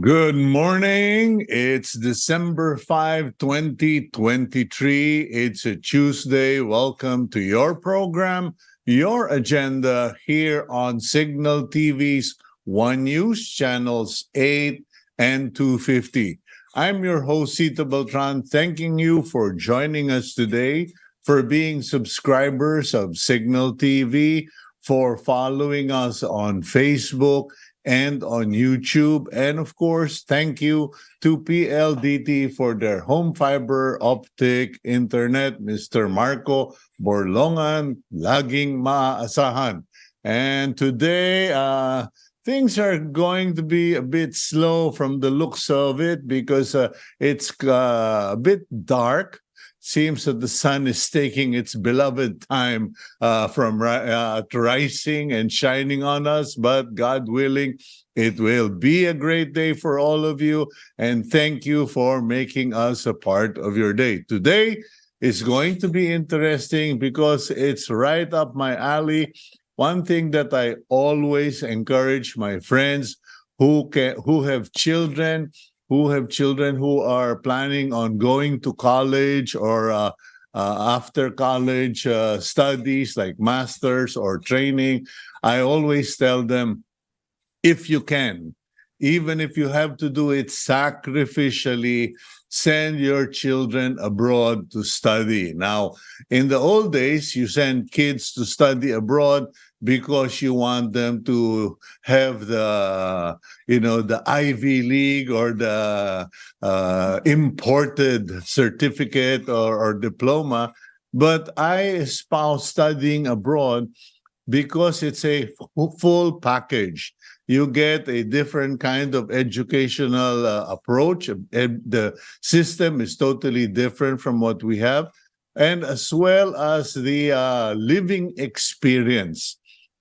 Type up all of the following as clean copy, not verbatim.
Good morning. It's December 5, 2023. It's a Tuesday. Welcome to your program, Your Agenda, here on Cignal TV's One News channels 8 and 250. I'm your host, Cito Beltran, thanking you for joining us today, for being subscribers of Cignal TV, for following us on Facebook and on YouTube. And of course, thank you to PLDT for their home fiber optic internet, Mr. Marco Borlongan, laging maaasahan. And today, things are going to be a bit slow from the looks of it because it's a bit dark. Seems that the sun is taking its beloved time from rising and shining on us, but God willing, it will be a great day for all of you, and thank you for making us a part of your day. Today is going to be interesting because it's right up my alley. One thing that I always encourage my friends who have children who are planning on going to college or after college studies like masters or training, I always tell them, if you can, even if you have to do it sacrificially, send your children abroad to study. Now, in the old days, you send kids to study abroad because you want them to have the Ivy League or the imported certificate or diploma. But I espouse studying abroad because it's a full package. You get a different kind of educational approach. The system is totally different from what we have, and as well as the living experience.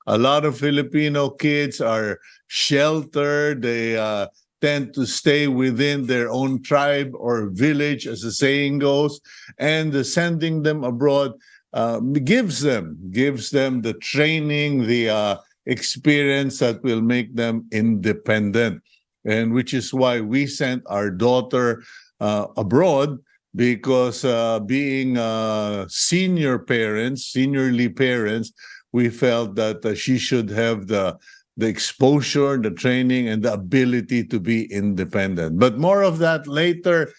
A lot of Filipino kids are sheltered. They tend to stay within their own tribe or village, as the saying goes, and sending them abroad gives them the training, the experience that will make them independent, and which is why we sent our daughter abroad, because being seniorly parents, we felt that she should have the exposure, the training, and the ability to be independent. But more of that later.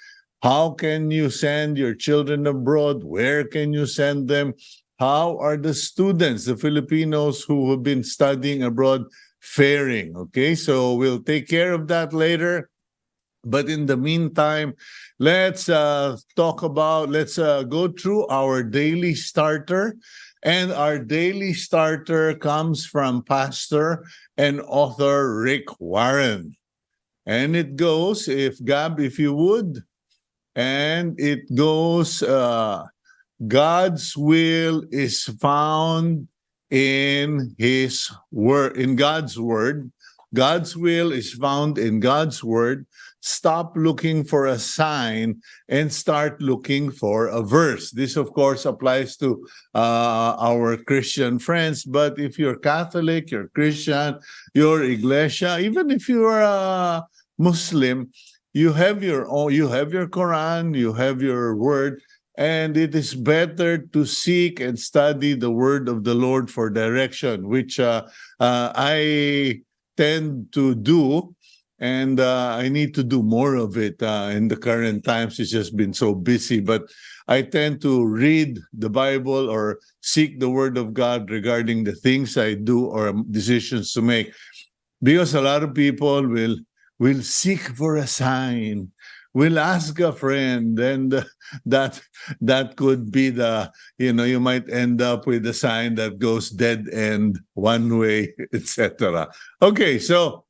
How can you send your children abroad? Where can you send them? How are the students, the Filipinos who have been studying abroad, faring? Okay, so we'll take care of that later. But in the meantime, let's go through our daily starter. And our daily starter comes from Pastor and author Rick Warren. And it goes, if you would, and it goes, God's will is found in His word, in God's word. God's will is found in God's word. Stop looking for a sign and start looking for a verse. This, of course, applies to our Christian friends. But if you're Catholic, you're Christian, you're Iglesia, even if you're a Muslim, you have your Quran, you have your word. And it is better to seek and study the word of the Lord for direction, which I tend to do, and I need to do more of it in the current times. It's just been so busy, but I tend to read the Bible or seek the word of God regarding the things I do or decisions to make, because a lot of people will seek for a sign. We'll ask a friend, and that could be you might end up with a sign that goes dead end, one way, etc. Okay, so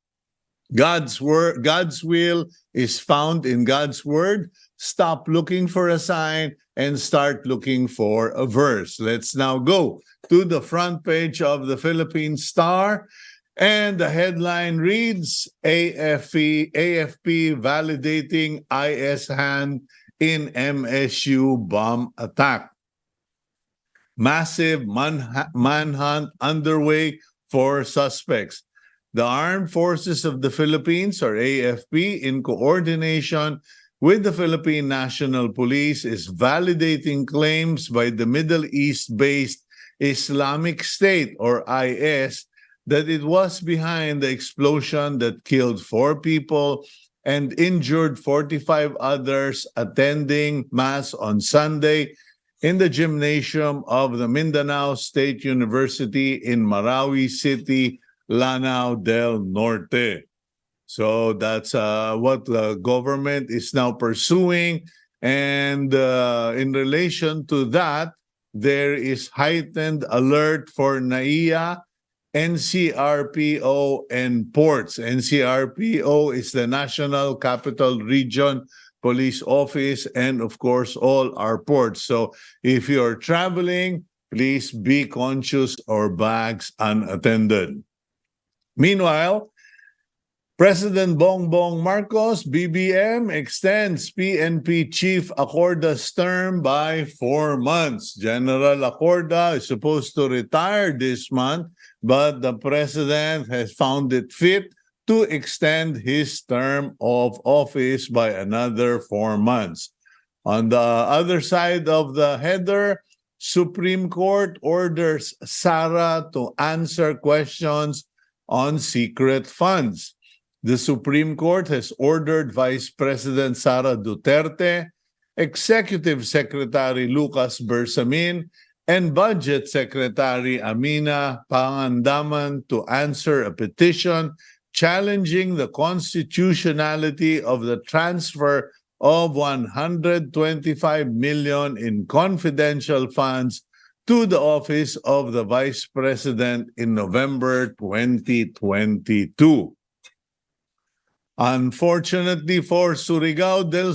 God's will is found in God's word. Stop looking for a sign and start looking for a verse. Let's now go to the front page of the Philippine Star. And the headline reads, AFP validating IS hand in MSU bomb attack. Massive manhunt underway for suspects. The Armed Forces of the Philippines, or AFP, in coordination with the Philippine National Police, is validating claims by the Middle East-based Islamic State, or IS, that it was behind the explosion that killed 4 people and injured 45 others attending Mass on Sunday in the gymnasium of the Mindanao State University in Marawi City, Lanao del Norte. So that's what the government is now pursuing. And in relation to that, there is heightened alert for NAIA, NCRPO, and ports. NCRPO is the National Capital Region Police Office, and of course, all our ports. So if you're traveling, please be conscious or bags unattended. Meanwhile, President Bongbong Marcos, BBM, extends PNP Chief Acorda's term by 4 months. General Acorda is supposed to retire this month, but the president has found it fit to extend his term of office by another 4 months. On the other side of the header, Supreme Court orders Sara to answer questions on secret funds. The Supreme Court has ordered Vice President Sara Duterte, Executive Secretary Lucas Bersamin, and Budget Secretary Amina Pangandaman to answer a petition challenging the constitutionality of the transfer of 125 million in confidential funds to the office of the Vice President in November 2022. Unfortunately for Surigao del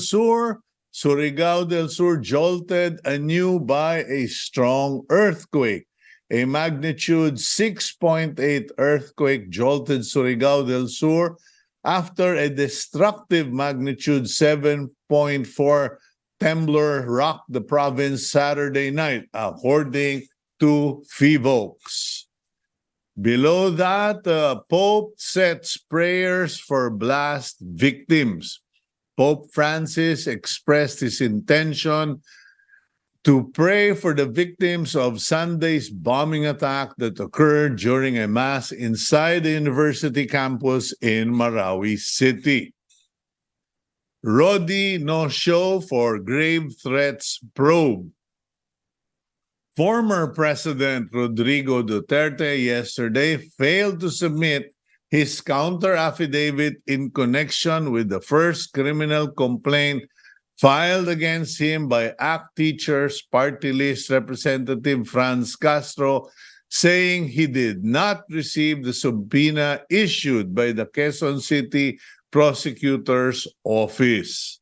Sur jolted anew by a strong earthquake. A magnitude 6.8 earthquake jolted Surigao del Sur after a destructive magnitude 7.4 temblor rocked the province Saturday night, according to PHIVOLCS. Below that, Pope sets prayers for blast victims. Pope Francis expressed his intention to pray for the victims of Sunday's bombing attack that occurred during a mass inside the university campus in Marawi City. Rodi no show for grave threats probe. Former President Rodrigo Duterte yesterday failed to submit his counter affidavit in connection with the first criminal complaint filed against him by ACT Teachers Party List Representative Franz Castro, saying he did not receive the subpoena issued by the Quezon City Prosecutor's Office.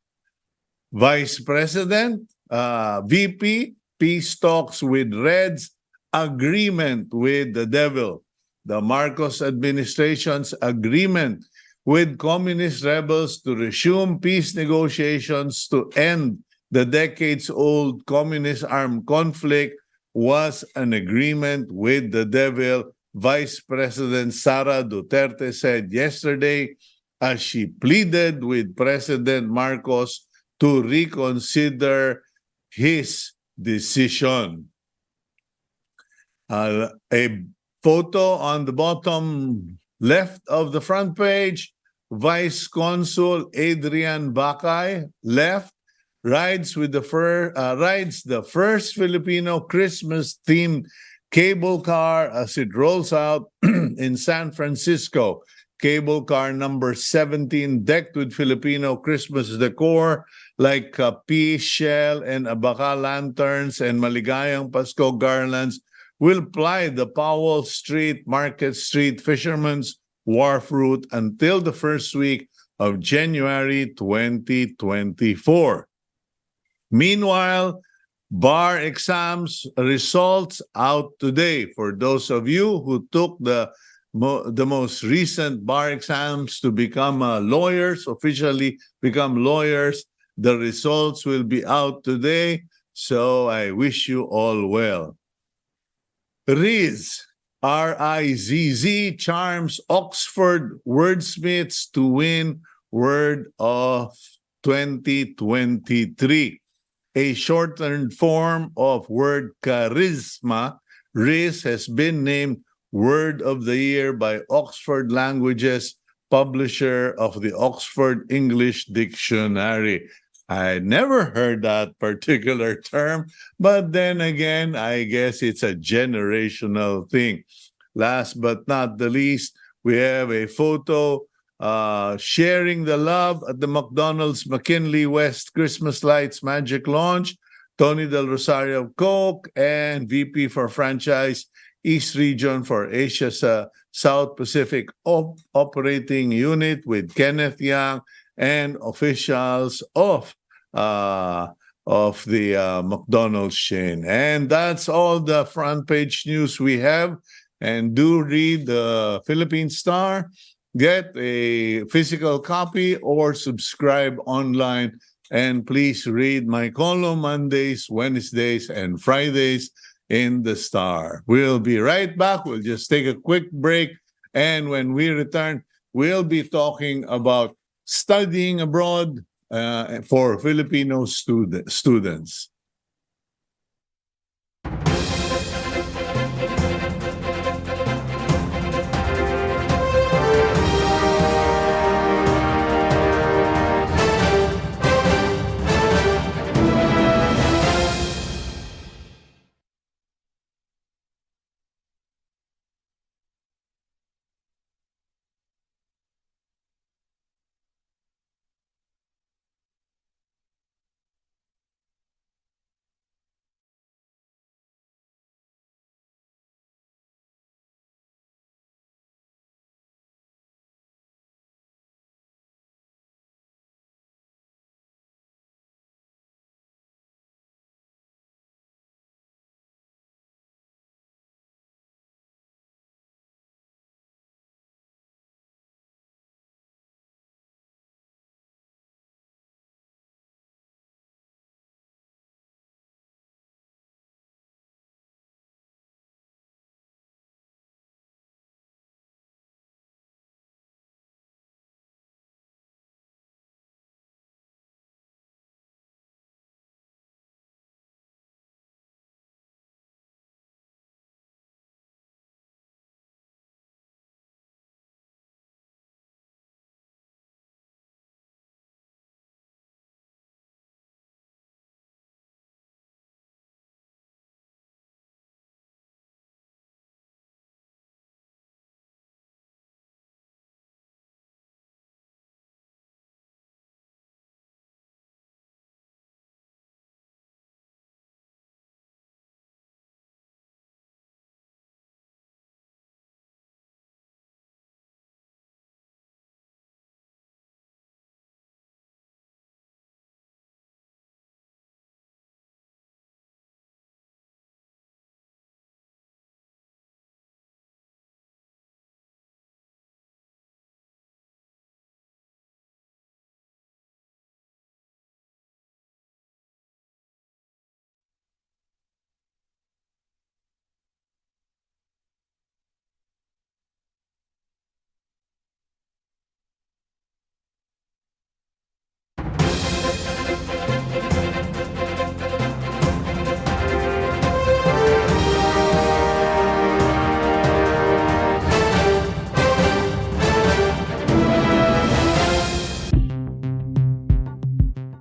Vice President, VP, peace talks with Reds, agreement with the devil. The Marcos administration's agreement with communist rebels to resume peace negotiations to end the decades-old communist armed conflict was an agreement with the devil, Vice President Sara Duterte said yesterday as she pleaded with President Marcos to reconsider his decision. A photo on the bottom left of the front page, Vice Consul Adrian Bacay, left, rides the first Filipino Christmas-themed cable car as it rolls out in San Francisco. Cable car number 17, decked with Filipino Christmas decor like peace shell and abaka lanterns and maligayang Pasko garlands, will ply the Powell Street, Market Street, Fisherman's Wharf route until the first week of January 2024. Meanwhile, bar exams results out today. For those of you who took the most recent bar exams to become lawyers, officially become lawyers, the results will be out today. So I wish you all well. Riz, RIZZ charms Oxford wordsmiths to win Word of 2023. A shortened form of word charisma, Riz has been named Word of the Year by Oxford Languages, publisher of the Oxford English Dictionary. I never heard that particular term, but then again, I guess it's a generational thing. Last but not the least, we have a photo sharing the love at the McDonald's McKinley West Christmas Lights Magic Launch. Tony Del Rosario of Coke and VP for Franchise East Region for Asia's South Pacific Operating Unit with Kenneth Yang and officials of the McDonald's chain. And that's all the front page news we have. And do read the Philippine Star, get a physical copy or subscribe online. And please read my column Mondays, Wednesdays, and Fridays in the Star. We'll be right back. We'll just take a quick break. And when we return, we'll be talking about studying abroad for Filipino students.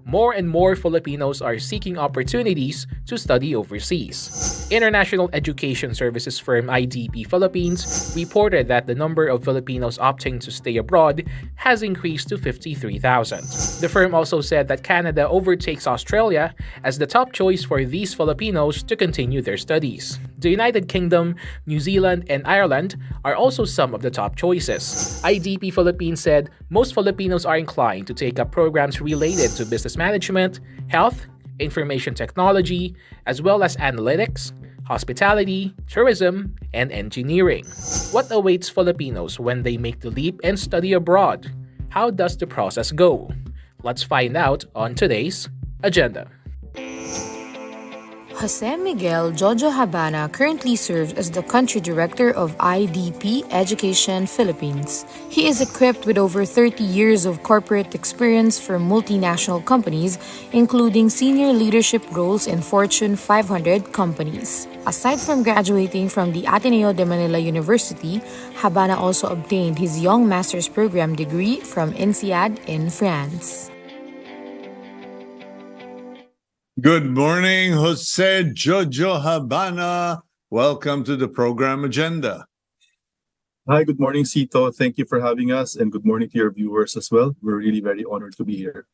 More and more Filipinos are seeking opportunities to study overseas. International education services firm IDP Philippines reported that the number of Filipinos opting to stay abroad has increased to 53,000. The firm also said that Canada overtakes Australia as the top choice for these Filipinos to continue their studies. The United Kingdom, New Zealand, and Ireland are also some of the top choices. IDP Philippines said most Filipinos are inclined to take up programs related to business management, health, information technology, as well as analytics, hospitality, tourism, and engineering. What awaits Filipinos when they make the leap and study abroad? How does the process go? Let's find out on today's agenda. Jose Miguel Jojo Habana currently serves as the country director of IDP Education Philippines. He is equipped with over 30 years of corporate experience for multinational companies, including senior leadership roles in Fortune 500 companies. Aside from graduating from the Ateneo de Manila University, Habana also obtained his Young Master's Program degree from INSEAD in France. Good morning, Jose Jojo Habana. Welcome to the program agenda. Hi, good morning, Cito. Thank you for having us, and good morning to your viewers as well. We're really very honored to be here.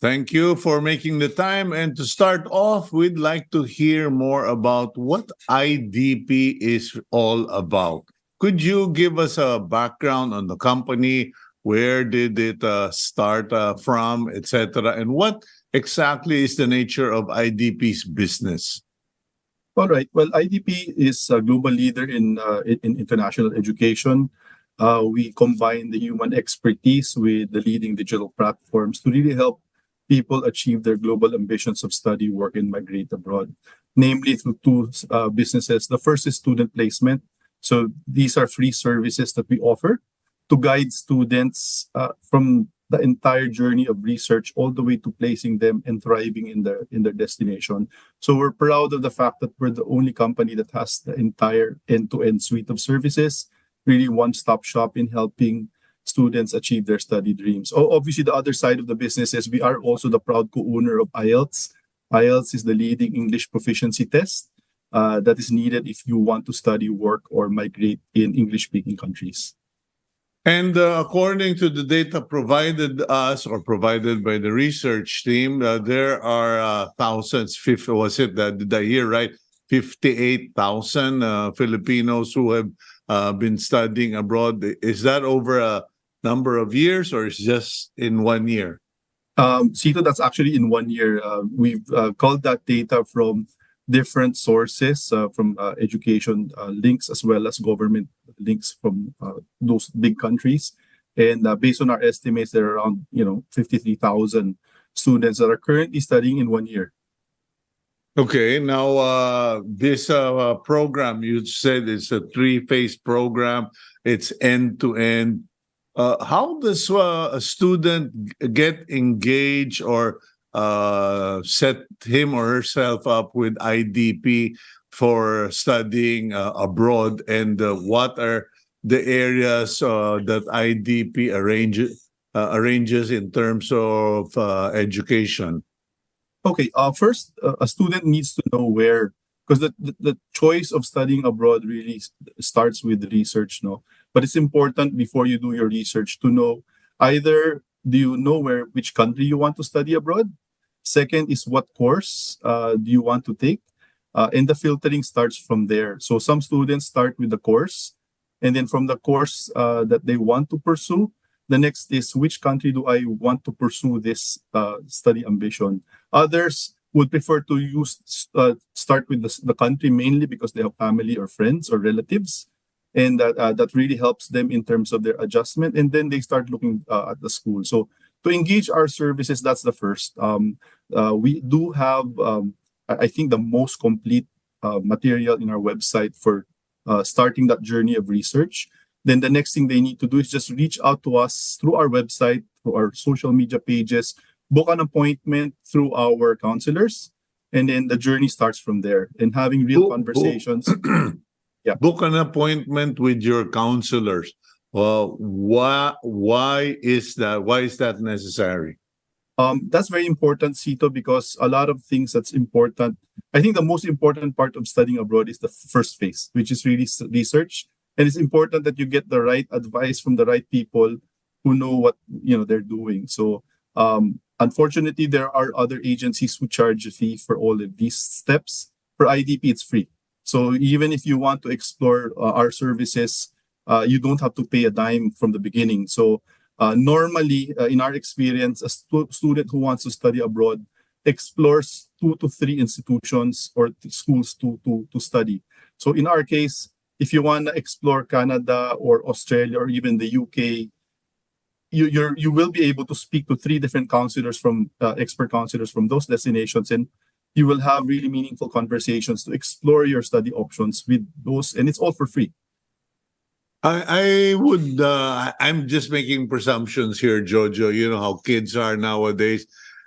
Thank you for making the time. And to start off, we'd like to hear more about what IDP is all about. Could you give us a background on the company? Where did it start from, etc.? And what exactly is the nature of IDP's business? All right. Well, IDP is a global leader in international education. We combine the human expertise with the leading digital platforms to really help people achieve their global ambitions of study, work, and migrate abroad, namely through two businesses. The first is student placement. So these are free services that we offer to guide students from the entire journey of research all the way to placing them and thriving in their destination. So we're proud of the fact that we're the only company that has the entire end-to-end suite of services, really one-stop shop in helping students achieve their study dreams. Obviously, the other side of the business is we are also the proud co-owner of IELTS. IELTS is the leading English proficiency test that is needed if you want to study, work, or migrate in English-speaking countries. And according to the data provided us or provided by the research team, there are thousands, was it, did I hear right? 58,000 Filipinos who have been studying abroad. Is that over a number of years or is just in 1 year? Cito, that's actually in 1 year. We've called that data from different sources, from education links as well as government links from those big countries. And based on our estimates, there are around 53,000 students that are currently studying in 1 year. Okay, now this program you said is a 3-phase program. It's end to end. How does a student get engaged or set him or herself up with IDP for studying abroad, and what are the areas that IDP arranges in terms of education? Okay, first, a student needs to know where, because the choice of studying abroad really starts with research, no? But it's important before you do your research to know either do you know which country you want to study abroad? Second is what course do you want to take? And the filtering starts from there. So some students start with the course, and then from the course that they want to pursue, the next is which country do I want to pursue this study ambition? Others would prefer to start with the country mainly because they have family or friends or relatives, and that really helps them in terms of their adjustment. And then they start looking at the school. So to engage our services, that's the first. We do have, I think, the most complete material in our website for starting that journey of research. Then the next thing they need to do is just reach out to us through our website, through our social media pages, book an appointment through our counselors, and then the journey starts from there. And having real conversations. Yeah. Book an appointment with your counselors. Well, why is that? Why is that necessary? That's very important, Cito, because a lot of things that's important. I think the most important part of studying abroad is the first phase, which is really research. And it's important that you get the right advice from the right people who know what they're doing. So unfortunately, there are other agencies who charge a fee for all of these steps. For IDP, it's free. So even if you want to explore our services, you don't have to pay a dime from the beginning. So normally, in our experience, a student who wants to study abroad explores 2 to 3 institutions or schools to study. So in our case, if you want to explore Canada or Australia or even the UK, you will be able to speak to 3 different counselors from expert counselors from those destinations, and you will have really meaningful conversations to explore your study options with those, and it's all for free. I'm just making presumptions here, Jojo. You know how kids are nowadays.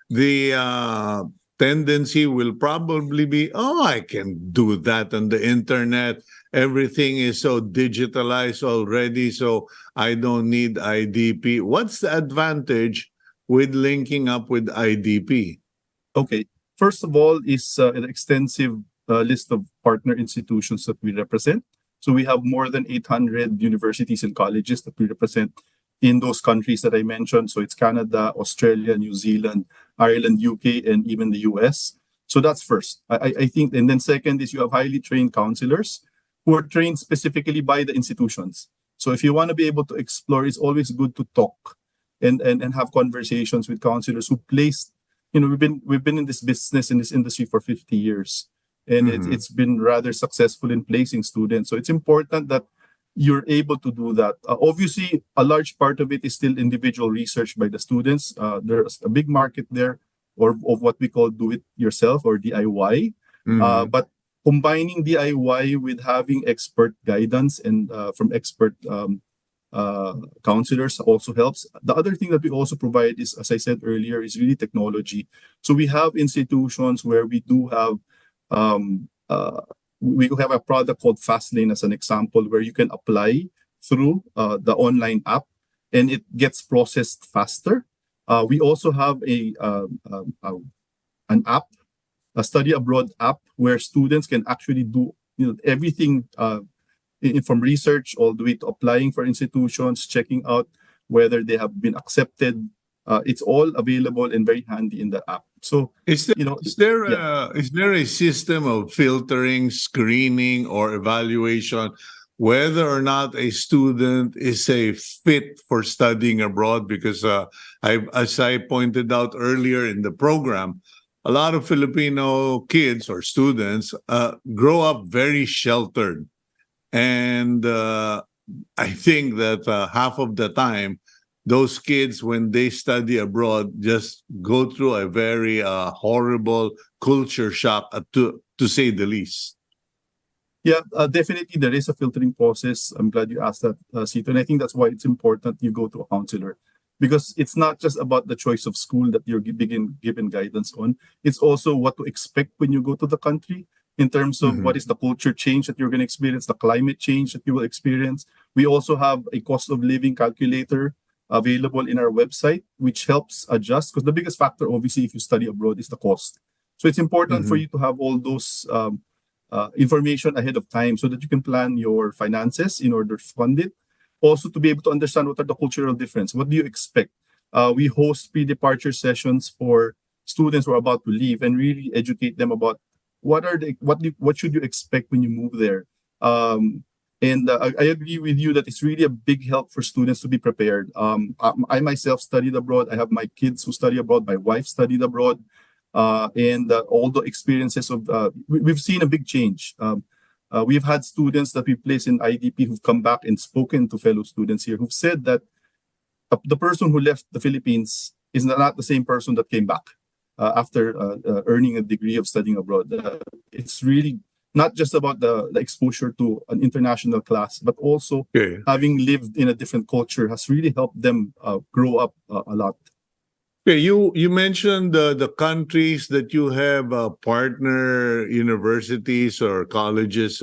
The tendency will probably be, oh, I can do that on the internet. Everything is so digitalized already, so I don't need IDP. What's the advantage with linking up with IDP? Okay. First of all, is an extensive list of partner institutions that we represent. So we have more than 800 universities and colleges that we represent in those countries that I mentioned. So it's Canada, Australia, New Zealand, Ireland, UK, and even the US. So that's first. I think, and then second is you have highly trained counselors who are trained specifically by the institutions. So if you want to be able to explore, it's always good to talk and have conversations with counselors who place, we've been in this business, in this industry for 50 years. And it's been rather successful in placing students. So it's important that you're able to do that. Obviously, a large part of it is still individual research by the students. There's a big market there of what we call do it yourself or DIY. But combining DIY with having expert guidance and from expert counselors also helps. The other thing that we also provide is, as I said earlier, is really technology. So we have institutions where we do have we have a product called Fastlane as an example, where you can apply through the online app and it gets processed faster. We also have an app, a study abroad app, where students can actually do everything from research all the way to applying for institutions, checking out whether they have been accepted. It's all available and very handy in the app. So is there a system of filtering, screening, or evaluation whether or not a student is a fit for studying abroad? Because as I pointed out earlier in the program, a lot of Filipino kids or students grow up very sheltered, and I think that half of the time, those kids, when they study abroad, just go through a very horrible culture shock, to say the least. Yeah, definitely there is a filtering process. I'm glad you asked that, Cito. And I think that's why it's important you go to a counselor. Because it's not just about the choice of school that you're given guidance on. It's also what to expect when you go to the country in terms of what is the culture change that you're going to experience, the climate change that you will experience. We also have a cost of living calculator available in our website, which helps adjust, because the biggest factor, obviously, if you study abroad, is the cost. So it's important for you to have all those information ahead of time so that you can plan your finances in order to fund it. Also, to be able to understand what are the cultural difference. What do you expect? We host pre-departure sessions for students who are about to leave and really educate them about what should you expect when you move there. I agree with you that it's really a big help for students to be prepared. I myself studied abroad. I have my kids who study abroad. My wife studied abroad. All the experiences of, we've seen a big change. We've had students that we place in IDP who've come back and spoken to fellow students here who've said that the person who left the Philippines is not the same person that came back after earning a degree of studying abroad. It's really not just about the exposure to an international class, but also having lived in a different culture has really helped them grow up a lot. Okay, you mentioned the countries that you have partner universities or colleges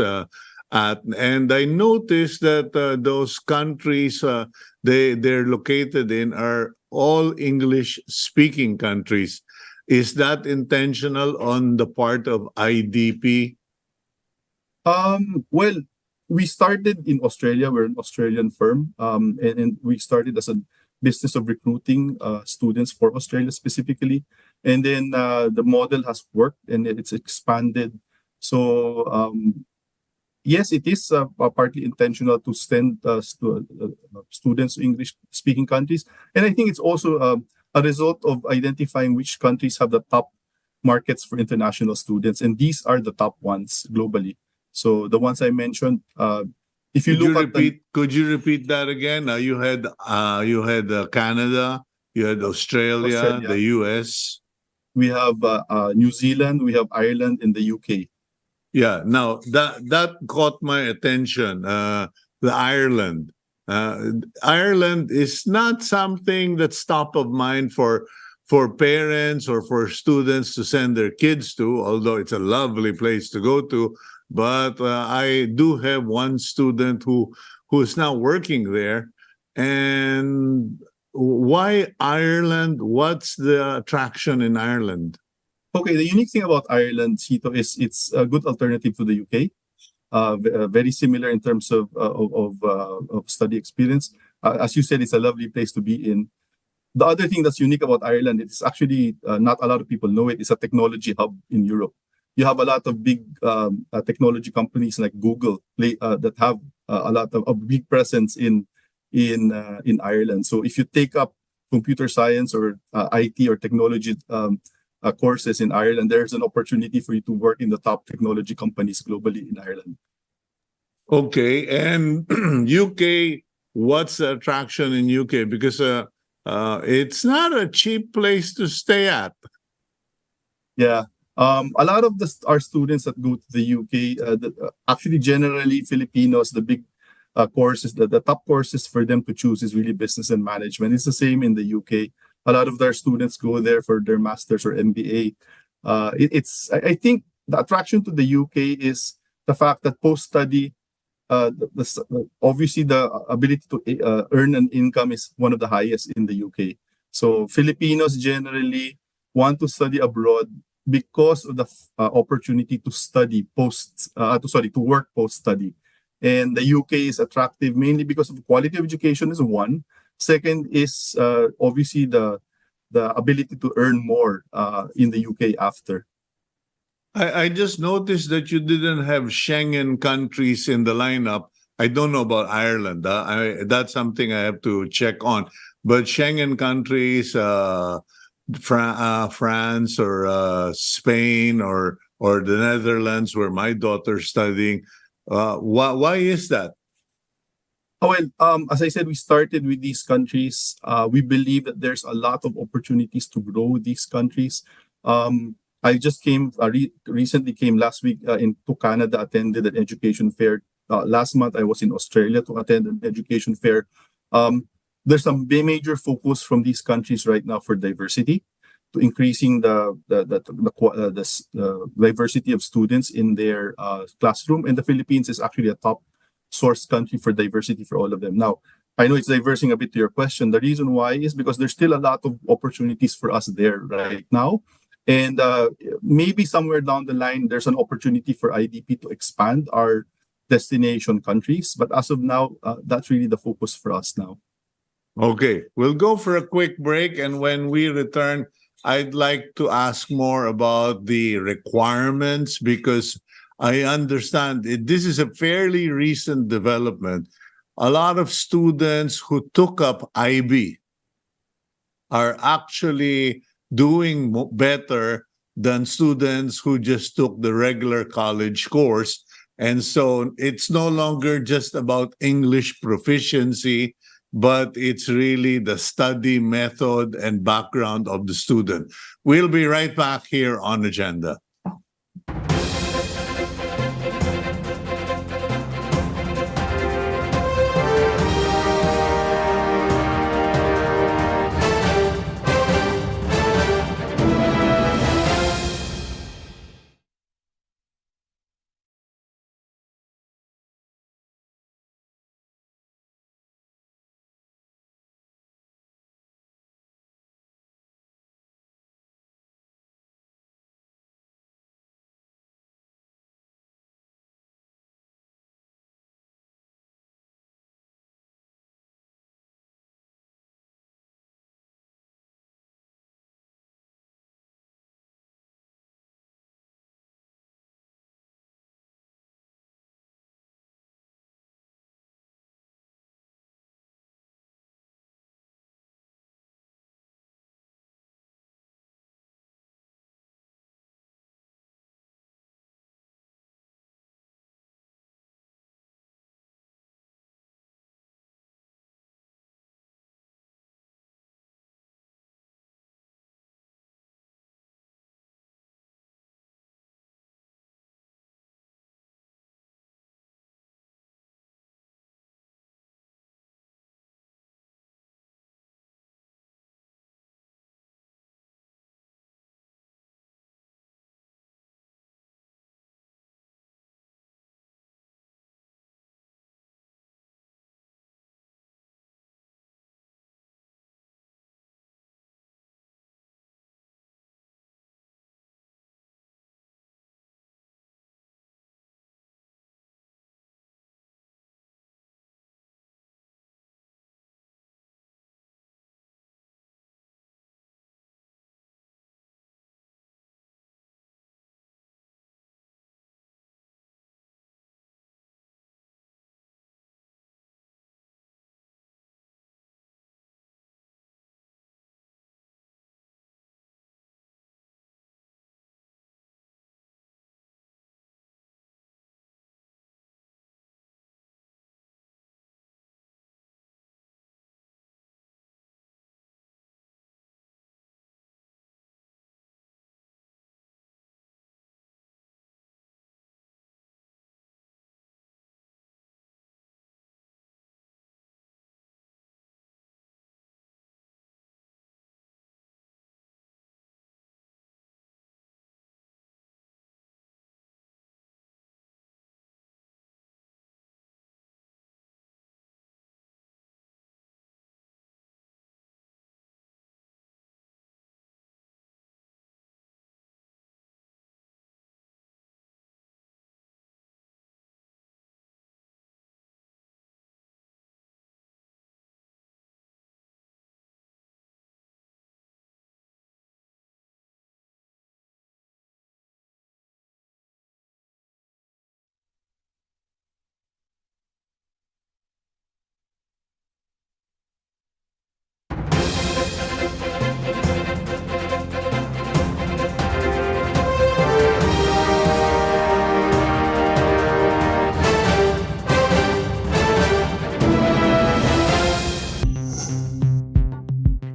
at, and I noticed that those countries they're located in are all English-speaking countries. Is that intentional on the part of IDP? Well, we started in Australia. We're an Australian firm, and we started as a business of recruiting students for Australia specifically. And then the model has worked and it's expanded. So yes, it is partly intentional to send students to English-speaking countries. And I think it's also a result of identifying which countries have the top markets for international students. And these are the top ones globally. So the ones I mentioned, if you could you repeat that again? You had Canada, you had Australia, the US. we have New Zealand, we have Ireland, and the UK. Yeah, now that caught my attention. The Ireland. Ireland is not something that's top of mind for parents or for students to send their kids to, although it's a lovely place to go to. But I do have one student who is now working there. And why Ireland? What's the attraction in Ireland? Okay, the unique thing about Ireland, Cito, is it's a good alternative to the UK. Very similar in terms of study experience. As you said, it's a lovely place to be in. The other thing that's unique about Ireland, it's actually not a lot of people know it. It's a technology hub in Europe. You have a lot of big technology companies like Google that have a lot of a big presence in Ireland. So if you take up computer science or IT or technology courses in Ireland, there's an opportunity for you to work in the top technology companies globally in Ireland. Okay, and UK, what's the attraction in UK? Because it's not a cheap place to stay at. Yeah. A lot of our students that go to the UK, actually generally Filipinos, the big courses, the top courses for them to choose is really business and management. It's the same in the UK. A lot of their students go there for their masters or MBA. I think the attraction to the UK is the fact that post-study, obviously the ability to earn an income is one of the highest in the UK. So Filipinos generally want to study abroad because of the opportunity to study to work post-study. And the UK is attractive mainly because of the quality of education is one. Second is obviously the ability to earn more in the UK after. I just noticed that you didn't have Schengen countries in the lineup. I don't know about Ireland. That's something I have to check on. But Schengen countries, France or Spain or the Netherlands, where my daughter's studying. Why is that? Oh, well, as I said, we started with these countries. We believe that there's a lot of opportunities to grow these countries. I just recently came last week to Canada, attended an education fair. Last month, I was in Australia to attend an education fair. There's some major focus from these countries right now for diversity, to increasing the diversity of students in their classroom. And the Philippines is actually a top source country for diversity for all of them. Now, I know it's diversing a bit to your question. The reason why is because there's still a lot of opportunities for us there right now. And maybe somewhere down the line, there's an opportunity for IDP to expand our destination countries. But as of now, that's really the focus for us now. Okay, we'll go for a quick break. And when we return, I'd like to ask more about the requirements because I understand this is a fairly recent development. A lot of students who took up IB are actually doing better than students who just took the regular college course. And so it's no longer just about English proficiency, but it's really the study method and background of the student. We'll be right back here on Agenda.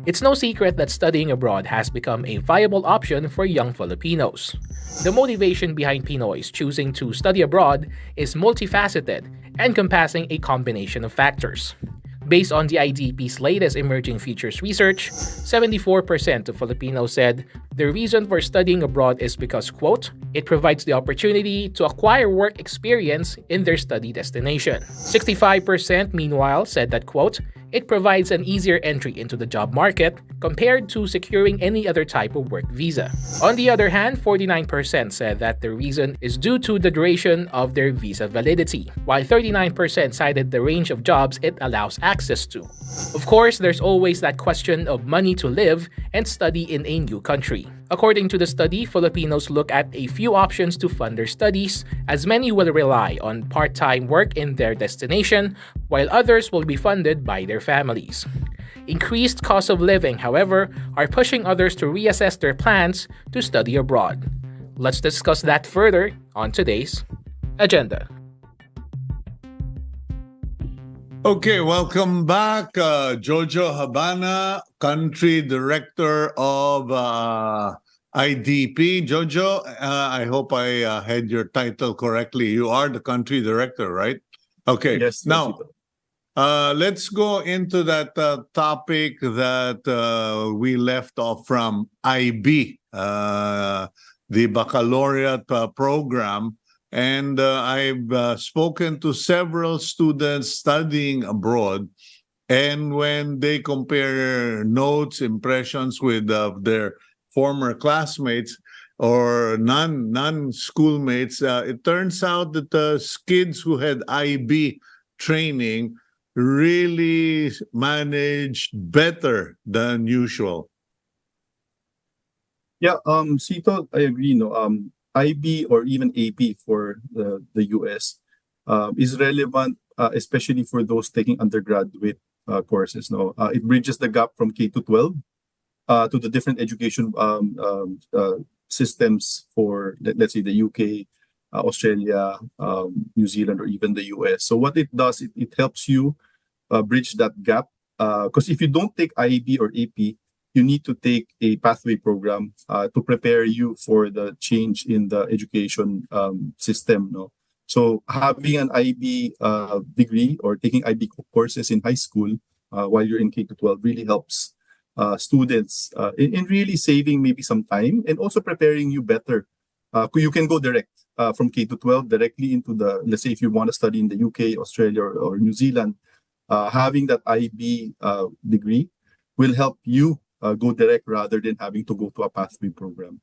It's no secret that studying abroad has become a viable option for young Filipinos. The motivation behind Pinoys choosing to study abroad is multifaceted, encompassing a combination of factors. Based on the IDP's latest Emerging Futures research, 74% of Filipinos said the reason for studying abroad is because, quote, it provides the opportunity to acquire work experience in their study destination. 65% meanwhile said that, quote, it provides an easier entry into the job market compared to securing any other type of work visa. On the other hand, 49% said that the reason is due to the duration of their visa validity, while 39% cited the range of jobs it allows access to. Of course, there's always that question of money to live and study in a new country. According to the study, Filipinos look at a few options to fund their studies, as many will rely on part-time work in their destination, while others will be funded by their families. Increased costs of living, however, are pushing others to reassess their plans to study abroad. Let's discuss that further on today's agenda. Okay, welcome back. Jojo Habana, Country Director of IDP. Jojo, I hope I had your title correctly. You are the Country Director, right? Okay. Yes. Now, let's go into that topic that we left off from IB, the baccalaureate program. And I've spoken to several students studying abroad. And when they compare notes, impressions with their former classmates or non-schoolmates, it turns out that the kids who had IB training really managed better than usual. Yeah, Cito, I agree. No, IB or even AP for the US is relevant, especially for those taking undergraduate courses. No, it bridges the gap from K to 12 to the different education systems for, let's say, the UK, Australia, New Zealand, or even the US. So what it does, it helps you bridge that gap. Because if you don't take IB or AP, you need to take a pathway program to prepare you for the change in the education system. No? So having an IB degree or taking IB courses in high school while you're in K to 12 really helps students in really saving maybe some time and also preparing you better. You can go direct from K to 12 directly into the, let's say if you want to study in the UK, Australia, or New Zealand, having that IB degree will help you go direct rather than having to go to a pathway program.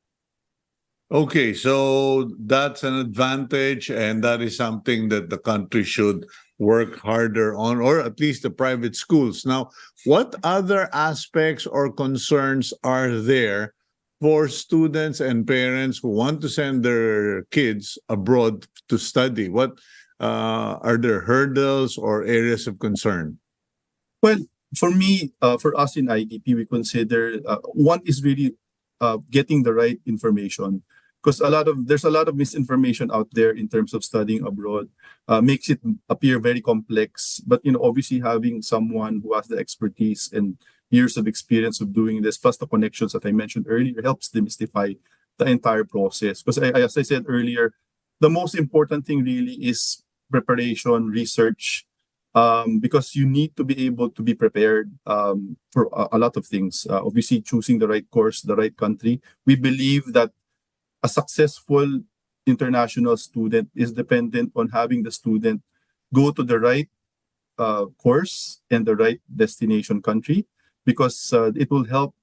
Okay, so that's an advantage, and that is something that the country should work harder on, or at least the private schools. Now, what other aspects or concerns are there for students and parents who want to send their kids abroad to study? What are there hurdles or areas of concern? Well, for me, for us in IDP, we consider one is really getting the right information, because there's a lot of misinformation out there in terms of studying abroad, makes it appear very complex. But obviously having someone who has the expertise and years of experience of doing this, plus the connections that I mentioned earlier, helps demystify the entire process. Because as I said earlier, the most important thing really is preparation, research. Because you need to be able to be prepared for a lot of things. Obviously, choosing the right course, the right country. We believe that a successful international student is dependent on having the student go to the right course and the right destination country, because it will help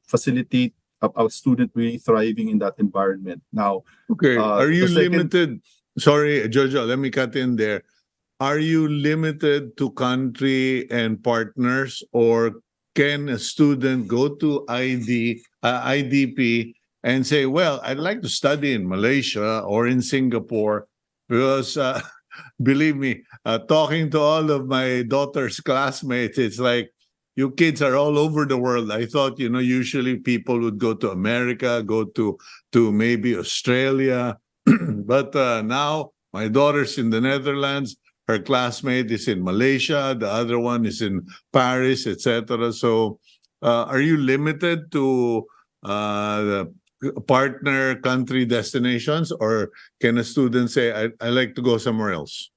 facilitate a student really thriving in that environment. Now, okay, are you limited? Sorry, Jojo, let me cut in there. Are you limited to country and partners, or can a student go to IDP and say, well, I'd like to study in Malaysia or in Singapore? Because believe me, talking to all of my daughter's classmates, it's like, you kids are all over the world. I thought, usually people would go to America, go to maybe Australia. But now my daughter's in the Netherlands. Her classmate is in Malaysia, the other one is in Paris, etc. So are you limited to the partner country destinations, or can a student say, I like to go somewhere else?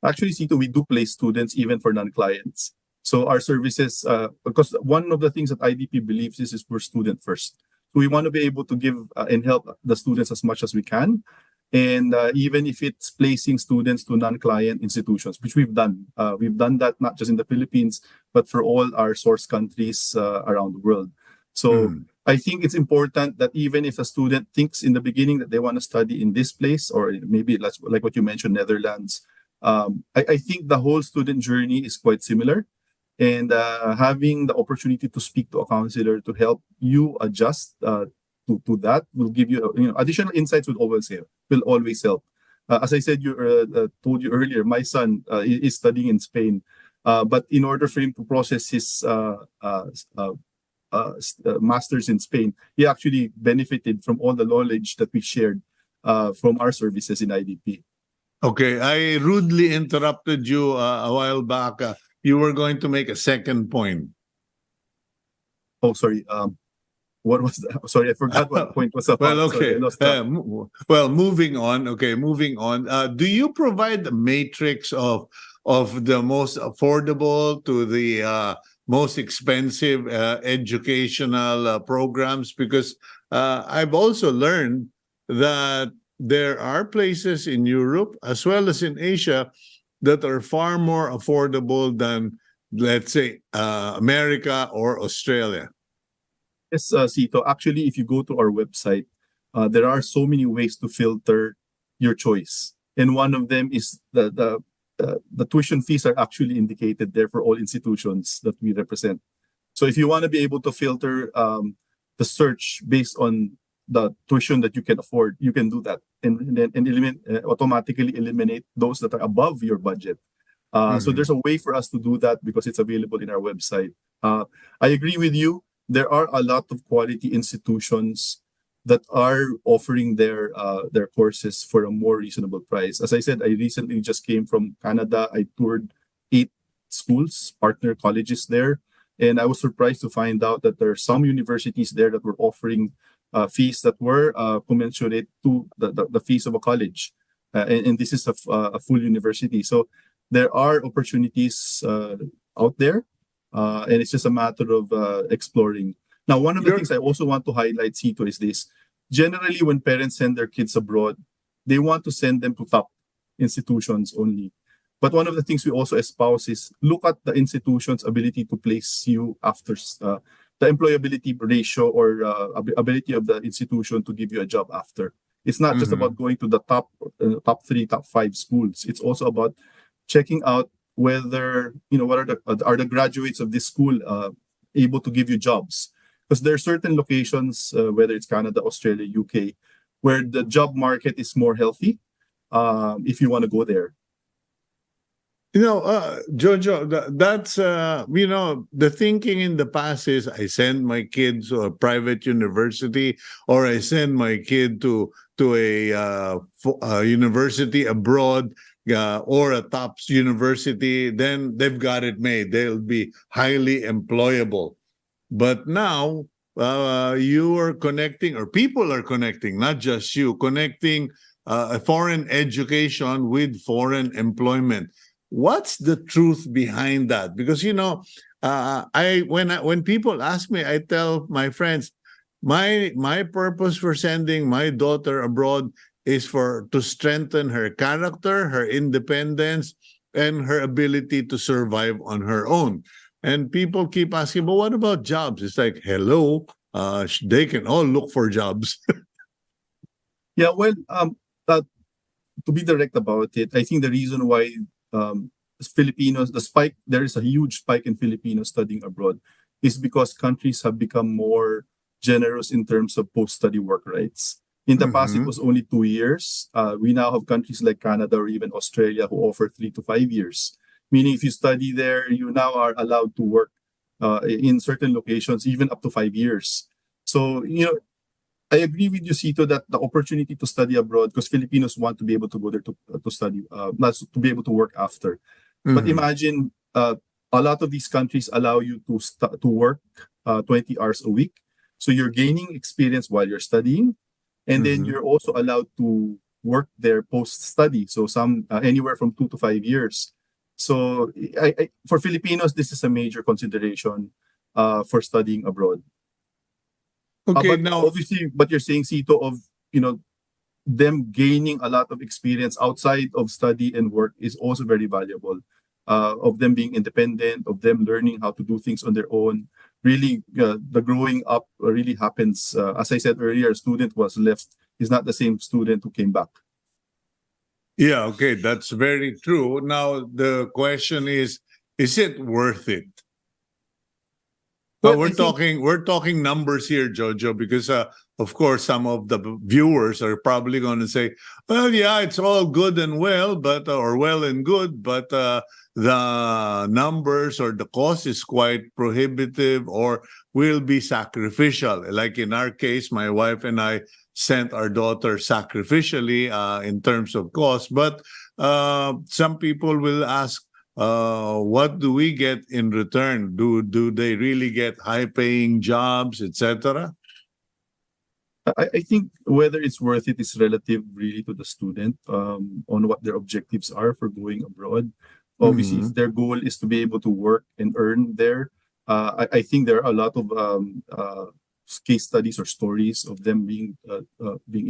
Actually, Cito, we do place students even for non-clients. So our services, because one of the things that IDP believes is we're student first. So we want to be able to give and help the students as much as we can. And even if it's placing students to non-client institutions, which we've done that not just in the Philippines, but for all our source countries around the world. So I think it's important that even if a student thinks in the beginning that they want to study in this place, or maybe like what you mentioned, Netherlands, I think the whole student journey is quite similar. And having the opportunity to speak to a counselor to help you adjust to that will give you, additional insights will always help. As I said, told you earlier, my son is studying in Spain, but in order for him to process his masters in Spain, he actually benefited from all the knowledge that we shared from our services in IDP. Okay, I rudely interrupted you a while back. You were going to make a second point. Oh, sorry. What was that? Sorry, I forgot what point was about. Well, okay. Sorry, well, moving on. Okay, moving on. Do you provide the matrix of the most affordable to the most expensive educational programs? Because I've also learned that there are places in Europe as well as in Asia that are far more affordable than, let's say, America or Australia. Yes, Cito. Actually, if you go to our website, there are so many ways to filter your choice, and one of them is the tuition fees are actually indicated there for all institutions that we represent. So if you want to be able to filter the search based on the tuition that you can afford, you can do that and automatically eliminate those that are above your budget. So there's a way for us to do that because it's available in our website. I agree with you. There are a lot of quality institutions that are offering their courses for a more reasonable price. As I said, I recently just came from Canada. I toured 8 schools, partner colleges there, and I was surprised to find out that there are some universities there that were offering fees that were commensurate to the fees of a college, and this is a full university. So there are opportunities out there, and it's just a matter of exploring. Now, one of the things I also want to highlight, Cito, is this. Generally, when parents send their kids abroad, they want to send them to top institutions only. But one of the things we also espouse is look at the institution's ability to place you after the employability ratio or ability of the institution to give you a job after. It's not just about going to the top 3, top 5 schools. It's also about checking out whether, what are the graduates of this school able to give you jobs. Because there are certain locations, whether it's Canada, Australia, UK, where the job market is more healthy if you want to go there. Jojo, that's, the thinking in the past is I send my kids to a private university or I send my kid to a university abroad or a top university, then they've got it made. They'll be highly employable. But now you are connecting, or people are connecting, not just you, connecting a foreign education with foreign employment. What's the truth behind that? Because when people ask me, I tell my friends, my purpose for sending my daughter abroad is to strengthen her character, her independence, and her ability to survive on her own. And people keep asking, but what about jobs? It's like, hello, they can all look for jobs. Yeah, well, to be direct about it, I think the reason why Filipinos, there is a huge spike in Filipinos studying abroad is because countries have become more generous in terms of post-study work rights. In the past, it was only 2 years. We now have countries like Canada or even Australia who offer 3 to 5 years. Meaning if you study there, you now are allowed to work in certain locations, even up to 5 years. So, I agree with you, Cito, that the opportunity to study abroad, because Filipinos want to be able to go there to study, not to be able to work after. But imagine a lot of these countries allow you to work 20 hours a week. So you're gaining experience while you're studying, and then Mhm. you're also allowed to work there post study. So some anywhere from 2 to 5 years. So for Filipinos, this is a major consideration for studying abroad. Okay, But now, obviously, what you're saying, Cito, of you know them gaining a lot of experience outside of study and work is also very valuable. Of them being independent, of them learning how to do things on their own. Really, the growing up really happens. As I said earlier, a student was left is not the same student who came back. yeah, okay, that's very true. Now, the question is it worth it? Well, I We're think talking numbers here, Jojo, because of course some of the viewers are probably going to say, "Well, yeah, it's all good and well, but or well and good, but the numbers or the cost is quite prohibitive or will be sacrificial." Like in our case, my wife and I sent our daughter sacrificially in terms of cost, but some people will ask, what do we get in return? Do they really get high paying jobs, etc.? I think whether it's worth it is relative really to the student on what their objectives are for going abroad. Obviously, if Hmm. their goal is to be able to work and earn there, I think there are a lot of case studies or stories of them being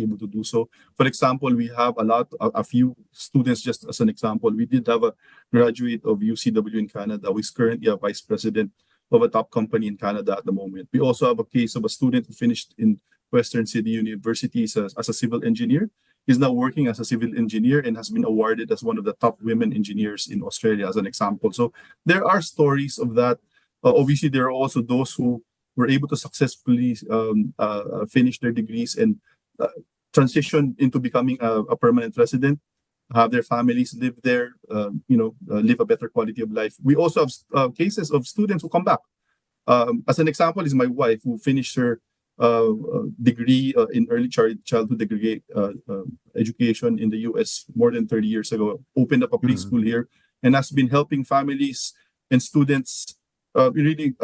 able to do so. For example, we have a few students. Just as an example, we did have a graduate of UCW in Canada who is currently a vice president of a top company in Canada at the moment. We also have a case of a student who finished in Western Sydney University as a civil engineer. He's now working as a civil engineer and has been awarded as one of the top women engineers in Australia, as an example. So there are stories of that. Obviously, there are also those who were able to successfully finish their degrees and transition into becoming a permanent resident, have their families live there, live a better quality of life. We also have cases of students who come back. As an example, is my wife who finished her degree in early childhood degree education in the U.S. more than 30 years ago, opened up a Hmm. preschool here, and has been helping families and students really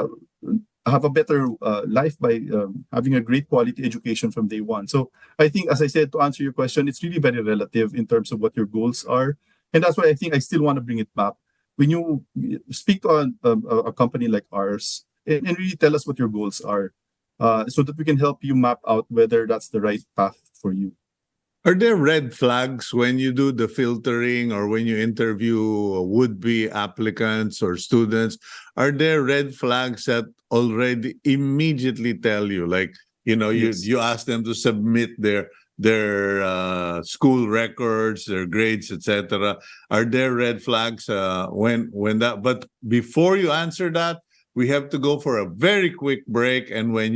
have a better life by having a great quality education from day one. So I think, as I said, to answer your question, it's really very relative in terms of what your goals are, and that's why I think I still want to bring it back. When you speak to a company like ours and really tell us what your goals are, so that we can help you map out whether that's the right path for you. Are there red flags when you do the filtering or when you interview would-be applicants or students? Are there red flags that already immediately tell you, like, Yes. you ask them to submit their school records, their grades, etc. Are there red flags when that? But before you answer that, we have to go for a very quick break, and when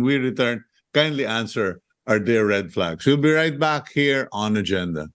we return, kindly answer, are there red flags? We'll be right back here on Agenda.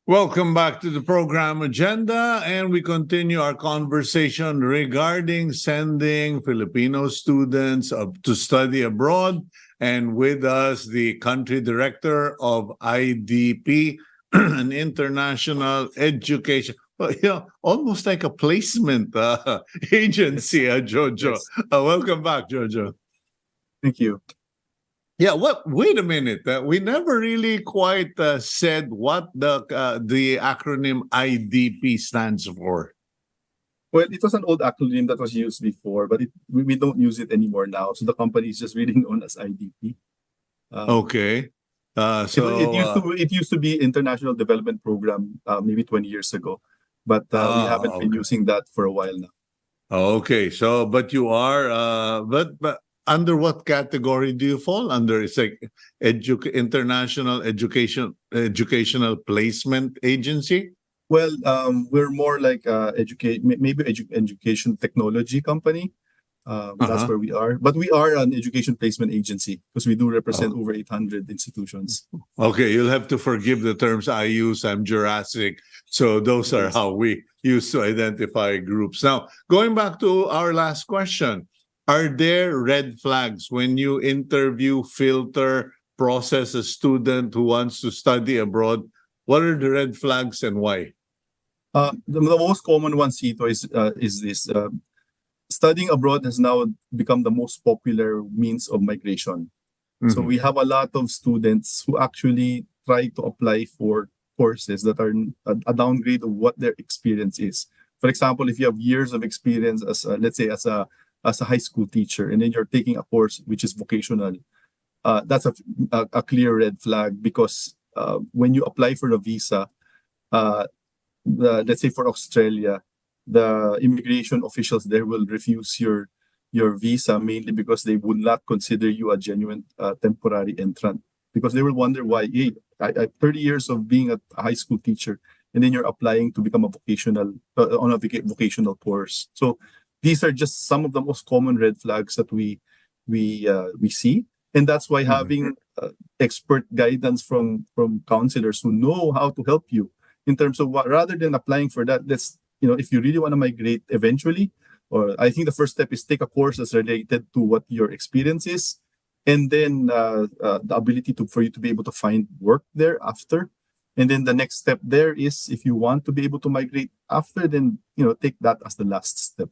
Welcome back to the program agenda, and we continue our conversation regarding sending Filipino students to study abroad. And with us, the country director of IDP, an international education, well, almost like a placement agency, Jojo. Yes. Welcome back, Jojo. Thank you. Yeah, wait a minute. We never really quite said what the acronym IDP stands for. Well, it was an old acronym that was used before, but we don't use it anymore now. So the company is just really known as IDP. Okay. It used to be International Development Program, maybe 20 years ago, but we haven't been using that for a while now. Okay. So, but you are, but under what category do you fall under? It's like international educational placement agency. Well, we're more like education technology company. That's where we are. But we are an education placement agency because we do represent over 800 institutions. Okay, you'll have to forgive the terms I use. I'm Jurassic. So those are how we use to identify groups. Now, going back to our last question, are there red flags when you interview, filter, process a student who wants to study abroad? What are the red flags and why? The most common one, Cito, is this. Studying abroad has now become the most popular means of migration. Mm-hmm. So we have a lot of students who actually try to apply for courses that are a downgrade of what their experience is. For example, if you have years of experience as let's say as a high school teacher, and then you're taking a course which is vocational, that's a clear red flag because when you apply for a visa, let's say for Australia, the immigration officials there will refuse your visa mainly because they would not consider you a genuine temporary entrant, because they will wonder why, hey, I 30 years of being a high school teacher, and then you're applying to become a vocational on a vocational course. So these are just some of the most common red flags that we see, and that's why having expert guidance from counselors who know how to help you in terms of what, rather than applying for that, let's, if you really want to migrate eventually, or I think the first step is take a course that's related to what your experience is, and then the ability for you to be able to find work there after. And then the next step there is, if you want to be able to migrate after, then take that as the last step.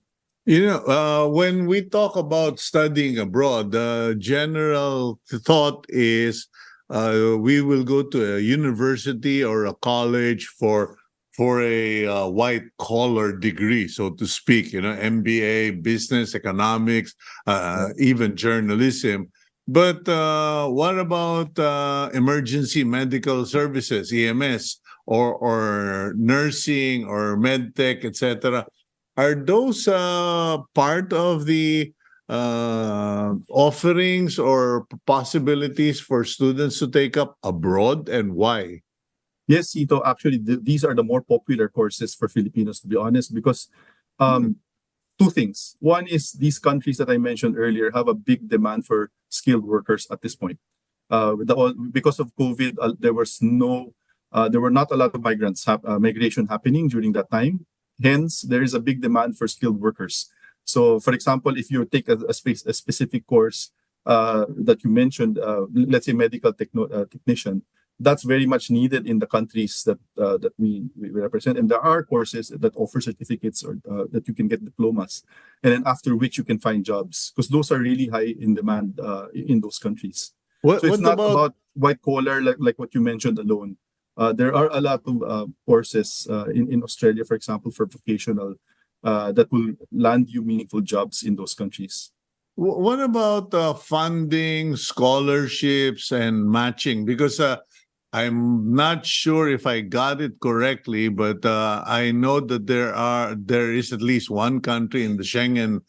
When we talk about studying abroad, the general thought is we will go to a university or a college for a white collar degree, so to speak, MBA, business, economics, even journalism. But what about emergency medical services, EMS, or nursing or medtech, etc.? Are those part of the offerings or possibilities for students to take up abroad, and why? Yes, Cito, actually, these are the more popular courses for Filipinos, to be honest, because two things. One is these countries that I mentioned earlier have a big demand for skilled workers at this point. Because of COVID, there were not a lot of migration happening during that time. Hence, there is a big demand for skilled workers. So, for example, if you take a specific course that you mentioned, let's say medical technician, that's very much needed in the countries that we represent. And there are courses that offer certificates or that you can get diplomas, and then after which you can find jobs, because those are really high in demand in those countries. So it's not about white collar like what you mentioned alone. There are a lot of courses in Australia, for example, for vocational that will land you meaningful jobs in those countries. What about funding, scholarships, and matching? Because I'm not sure if I got it correctly, but I know that there is at least one country in the Schengen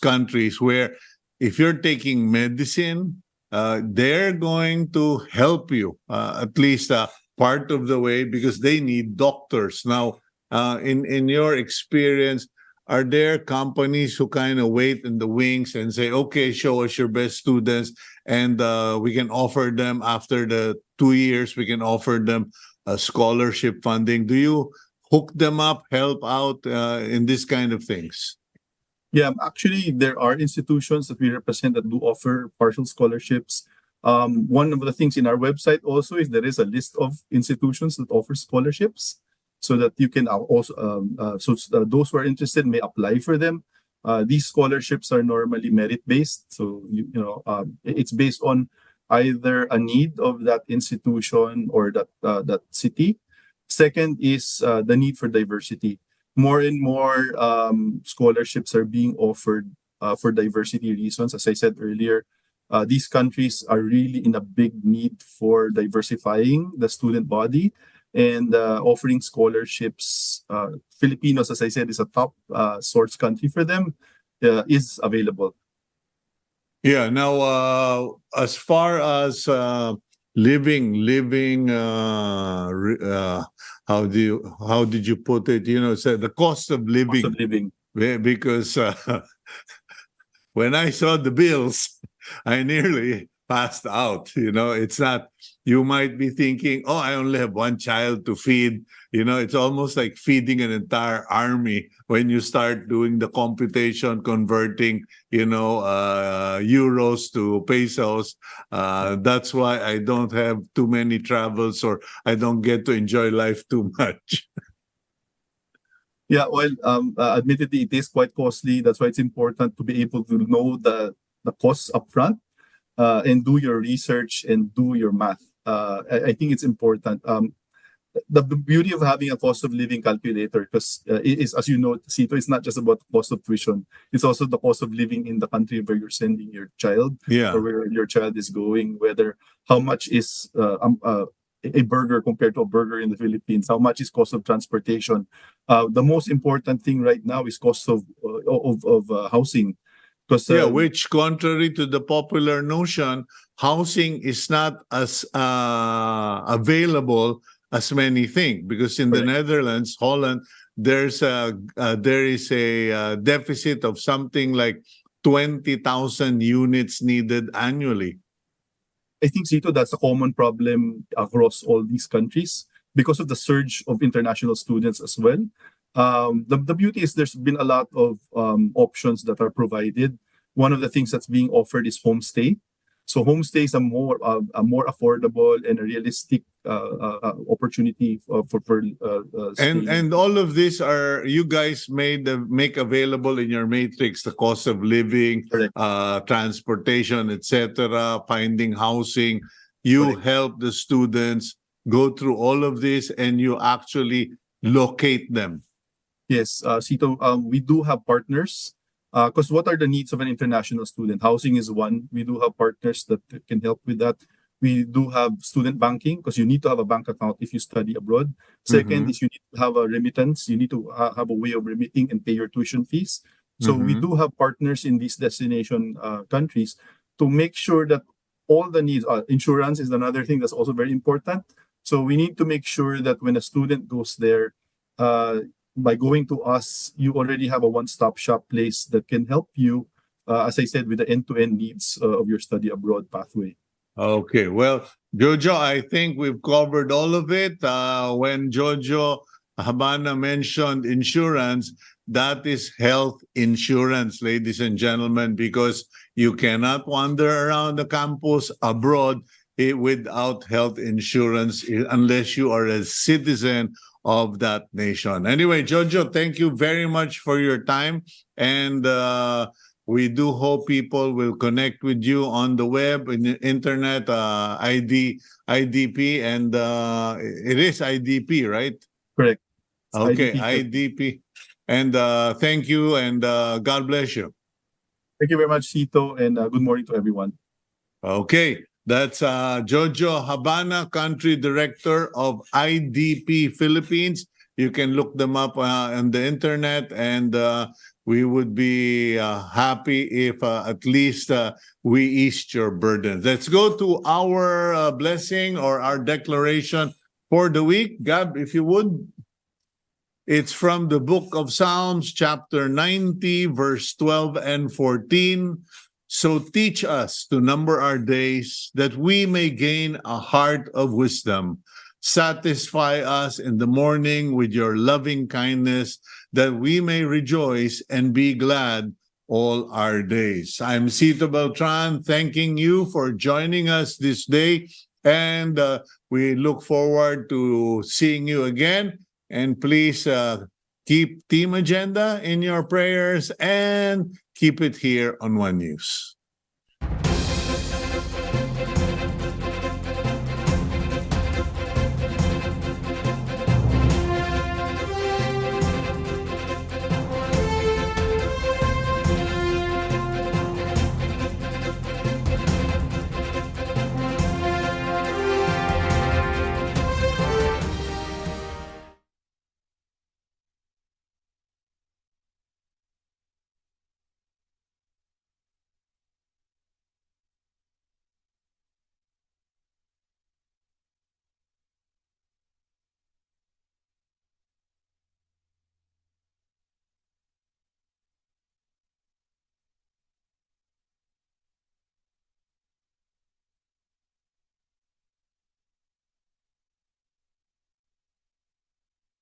countries where if you're taking medicine, they're going to help you at least part of the way, because they need doctors. Now, in your experience, are there companies who kind of wait in the wings and say, okay, show us your best students, and we can offer them after the 2 years, we can offer them scholarship funding? Do you hook them up, help out in this kind of things? Yeah, actually, there are institutions that we represent that do offer partial scholarships. One of the things in our website also is there is a list of institutions that offer scholarships, so that you can also those who are interested may apply for them. These scholarships are normally merit-based, so it's based on either a need of that institution or that city. Second is the need for diversity. More and more scholarships are being offered for diversity reasons. As I said earlier, these countries are really in a big need for diversifying the student body and offering scholarships. Filipinos, as I said, is a top source country for them, is available. Yeah. Now, as far as living, how did you put it? So the cost of living. Cost of living. Because when I saw the bills, I nearly passed out. It's not, you might be thinking, oh, I only have one child to feed. It's almost like feeding an entire army when you start doing the computation, converting, euros to pesos. That's why I don't have too many travels, or I don't get to enjoy life too much. Yeah, well, admittedly, it is quite costly. That's why it's important to be able to know the costs upfront and do your research and do your math. I think it's important. The beauty of having a cost of living calculator, because it is, as you know, Cito, it's not just about the cost of tuition. It's also the cost of living in the country where you're sending your child, or where your child is going, how much is a burger compared to a burger in the Philippines, how much is cost of transportation. The most important thing right now is cost of housing. Which, contrary to the popular notion, housing is not as available as many think, because in the Netherlands, Holland, there is a deficit of something like 20,000 units needed annually. I think, Cito, that's a common problem across all these countries because of the surge of international students as well. The beauty is there's been a lot of options that are provided. One of the things that's being offered is homestay. So homestay is a more affordable and a realistic opportunity for staying. And all of these are you guys make available in your matrix: the cost of living, transportation, etc., finding housing. You help the students go through all of this, and you actually locate them. Yes, Cito, we do have partners. Because what are the needs of an international student? Housing is one. We do have partners that can help with that. We do have student banking, because you need to have a bank account if you study abroad. Second is you need to have a remittance. You need to have a way of remitting and pay your tuition fees. So we do have partners in these destination countries to make sure that all the needs. Insurance is another thing that's also very important. So we need to make sure that when a student goes there, by going to us, you already have a one-stop shop place that can help you, as I said, with the end-to-end needs of your study abroad pathway. Okay, well, Jojo, I think we've covered all of it. When Jojo Habana mentioned insurance, that is health insurance, ladies and gentlemen, because you cannot wander around the campus abroad without health insurance unless you are a citizen of that nation. Anyway, Jojo, thank you very much for your time. And we do hope people will connect with you on the web, in the internet, IDP, and it is IDP, right? Correct. Okay, IDP. And thank you, and God bless you. Thank you very much, Cito, and good morning to everyone. Okay. That's Jojo Habana, Country Director of IDP Philippines. You can look them up on the internet, and we would be happy if at least we eased your burden. Let's go to our blessing or our declaration for the week. Gab, if you would. It's from the book of Psalms, chapter 90, verse 12 and 14. So teach us to number our days, that we may gain a heart of wisdom. Satisfy us in the morning with your loving kindness, that we may rejoice and be glad all our days. I'm Cito Beltran, thanking you for joining us this day, and we look forward to seeing you again. And please keep Team Agenda in your prayers and keep it here on One News.